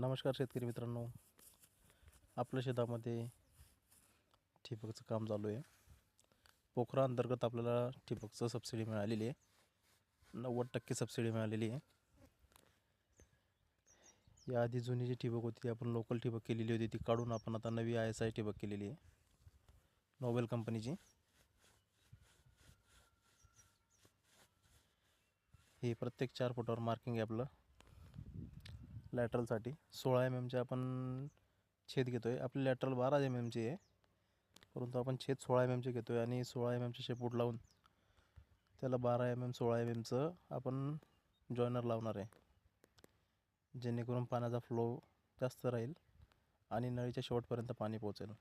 नमस्कार शेतकरी मित्रांनो, आपल्या शेतामध्ये ठिबकचं काम चालू आहे. पोखरा अंतर्गत आपल्याला ठिबकचं सबसिडी मिळालेली आहे. 90% सबसिडी मिळालेली आहे. याआधी जुनी जी ठिबक होती ती आपण लोकल ठिबक केलेली होती, ती काढून आपण आता नवी ISI ठिबक केलेली आहे, नोबेल कंपनीची. हे प्रत्येक 4 फुटावर मार्किंग आहे आपलं. लॅटरलसाठी 16 mm आपण छेद घेतो आहे. आपली लॅटरल 12 mm आहे, परंतु आपण छेद 16 mm घेतो आहे आणि 16 mm शेपूट लावून त्याला 12 mm 16 mm आपण जॉयनर लावणार आहे, जेणेकरून पाण्याचा फ्लो जास्त राहील आणि नळीच्या शेवटपर्यंत पाणी पोहोचेल.